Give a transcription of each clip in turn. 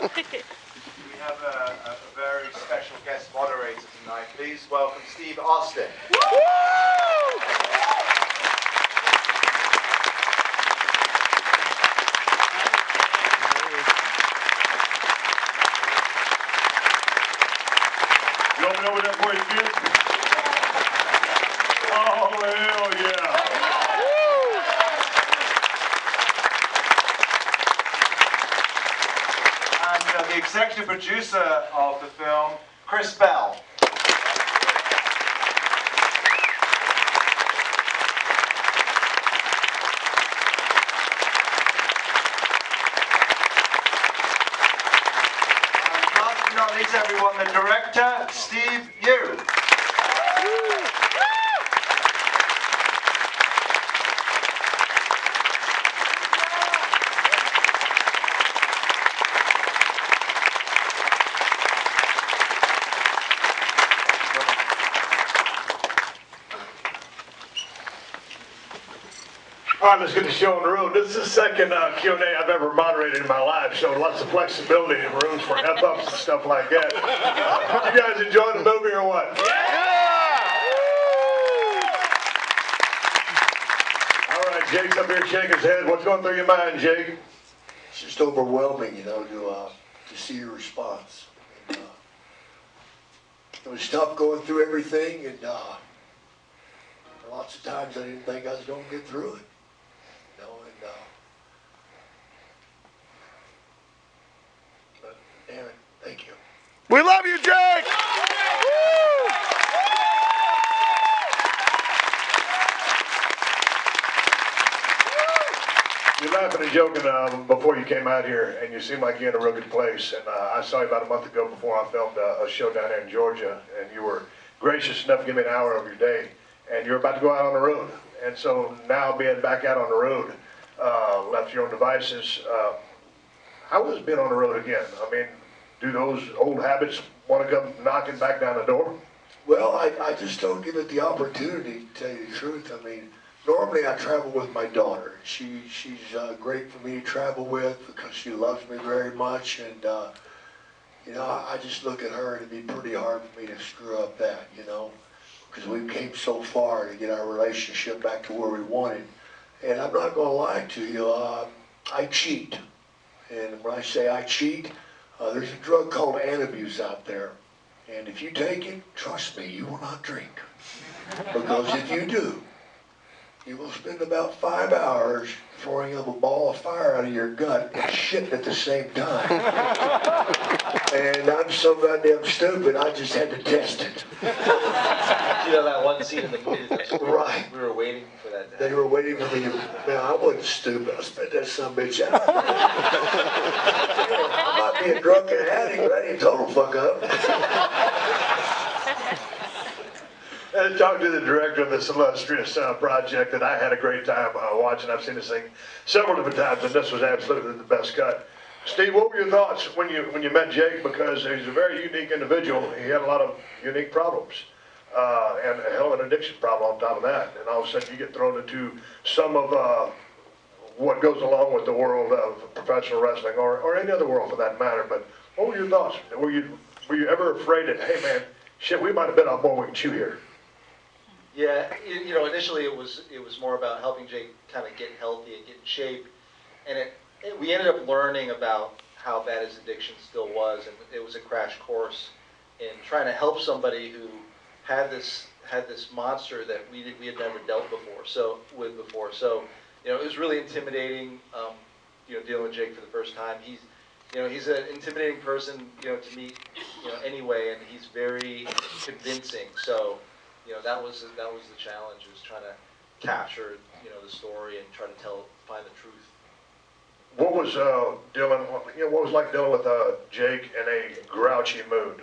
We have a very special guest moderator tonight. Please welcome Steve Austin. You want me to open that for you, kids? Oh, hell yeah. And the executive producer of the film, Chris Bell. And last but not least, everyone, the director, Steve Yu. All right, let's get the show on the road. This is the second Q&A I've ever moderated in my life, so lots of flexibility in rooms for F-ups and stuff like that. You guys enjoy the movie or what? All right, Jake's up here shaking his head. What's going through your mind, Jake? It's just overwhelming, you know, to see your response. And, it was tough going through everything, and lots of times I didn't think I was going to get through it. You know, and but damn it, thank you. We love you, Jake! You're laughing and joking before you came out here, and you seem like you're in a real good place. And I saw you about a month ago before I filmed a show down there in Georgia, and you were gracious enough to give me an hour of your day, and you're about to go out on the road. And so now being back out on the road, left your own devices, how was it being on the road again? I mean, do those old habits want to come knocking back down the door? Well, I just don't give it the opportunity, to tell you the truth. I mean, normally I travel with my daughter. She's great for me to travel with because she loves me very much, and you know, I just look at her and it'd be pretty hard for me to screw up that, you know, because we came so far to get our relationship back to where we wanted. And I'm not going to lie to you, I cheat. And when I say I cheat, there's a drug called Antabuse out there. And if you take it, trust me, you will not drink. Because if you do, you will spend about 5 hours throwing up a ball of fire out of your gut and shitting at the same time. And I'm so goddamn stupid, I just had to test it. You know that one scene in the movie? Right. We were waiting for that to happen. They were waiting for me to, man, I wasn't stupid. I spit that son of a bitch out. I might be a drunken addict, but I ain't total fuck up. And talking to the director of this illustrious project that I had a great time watching. I've seen this thing several different times, and this was absolutely the best cut. Steve, what were your thoughts when you met Jake? Because he's a very unique individual. He had a lot of unique problems, and a hell of an addiction problem on top of that. And all of a sudden, you get thrown into some of what goes along with the world of professional wrestling, or any other world for that matter. But what were your thoughts? Were you ever afraid that, hey man, shit, we might have bit off more we can chew here? Yeah, you know, initially it was more about helping Jake kind of get healthy and get in shape, and we ended up learning about how bad his addiction still was, and it was a crash course in trying to help somebody who had this monster that we had never dealt before. So you know, it was really intimidating. You know, dealing with Jake for the first time. He's an intimidating person, you know, to meet, you know, anyway, and he's very convincing. So, you know, that was the challenge, was trying to capture, you know, the story and try to find the truth. What was what was like dealing with Jake in a grouchy mood?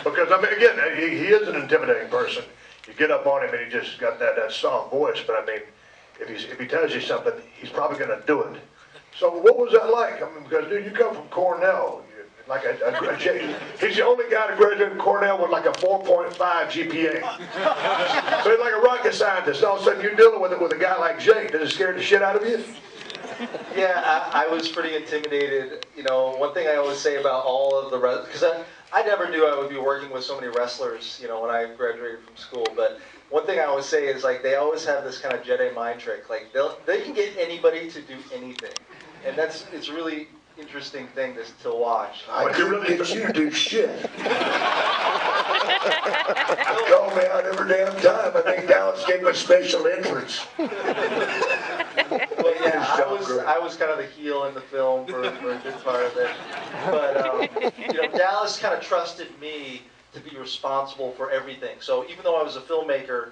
Because I mean, again, he is an intimidating person. You get up on him and he just got that soft voice. But I mean, if he tells you something, he's probably going to do it. So what was that like? I mean, because dude, you come from Cornell. Like he's the only guy to graduate from Cornell with like a 4.5 GPA. So he's like a rocket scientist. All of a sudden you're dealing with a guy like Jake. Does it scare the shit out of you? Yeah, I was pretty intimidated. You know, one thing I always say about all of the because I never knew I would be working with so many wrestlers. You know, when I graduated from school. But one thing I always say is like they always have this kind of Jedi mind trick. Like they can get anybody to do anything, and it's really interesting thing to watch. I couldn't get you to do shit. Call me out every damn time. I think Dallas gave him a special entrance. But yeah, I was kind of the heel in the film for a good part of it. But you know, Dallas kind of trusted me to be responsible for everything. So even though I was a filmmaker,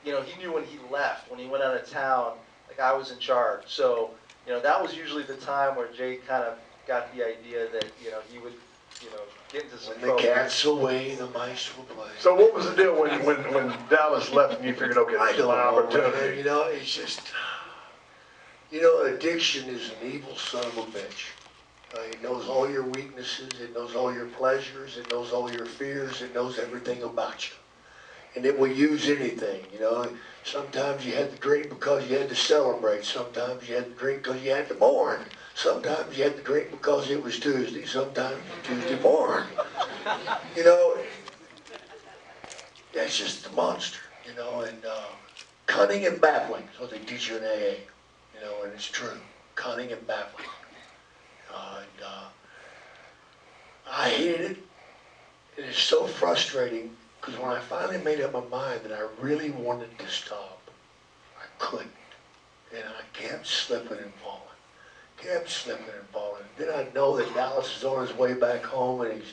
you know, he knew when he left, when he went out of town, like I was in charge. So you know, that was usually the time where Jake kind of got the idea that you know he would, you know, get into some When the trouble. cat's away, the mice will play. So what was the deal when Dallas left and you figured, okay, I this is don't my know, man. opportunity? You know, it's just, you know, addiction is an evil son of a bitch. It knows all your weaknesses, it knows all your pleasures, it knows all your fears, it knows everything about you. And it will use anything, you know. Sometimes you had to drink because you had to celebrate. Sometimes you had to drink because you had to mourn. Sometimes you had to drink because it was Tuesday. Sometimes Tuesday morning. You know, that's just the monster, you know. And cunning and baffling is what they teach you in AA, you know, and it's true. Cunning and baffling. I hated it. It is so frustrating because when I finally made up my mind that I really wanted to stop, I couldn't. And I kept slipping and falling. Kept slipping and falling. Then I know that Dallas is on his way back home and he's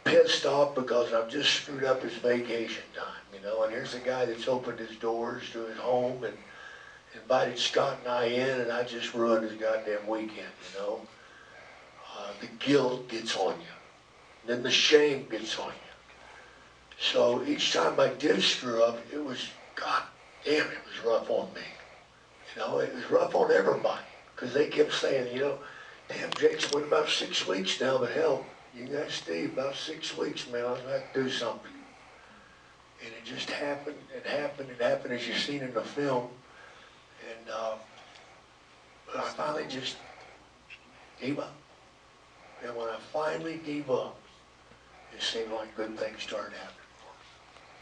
pissed off because I've just screwed up his vacation time, you know. And here's a guy that's opened his doors to his home and invited Scott and I in, and I just ruined his goddamn weekend, you know. The guilt gets on you. Then the shame gets on you. So each time I did screw up, it was, God damn, it was rough on me. You know, it was rough on everybody. Because they kept saying, you know, damn, Jake's went about 6 weeks now, but hell, you guys stay about 6 weeks, man, I was going to have to do something. And it just happened, it happened, it happened as you've seen in the film. And but I finally just gave up. And when I finally gave up, it seemed like good things started happening.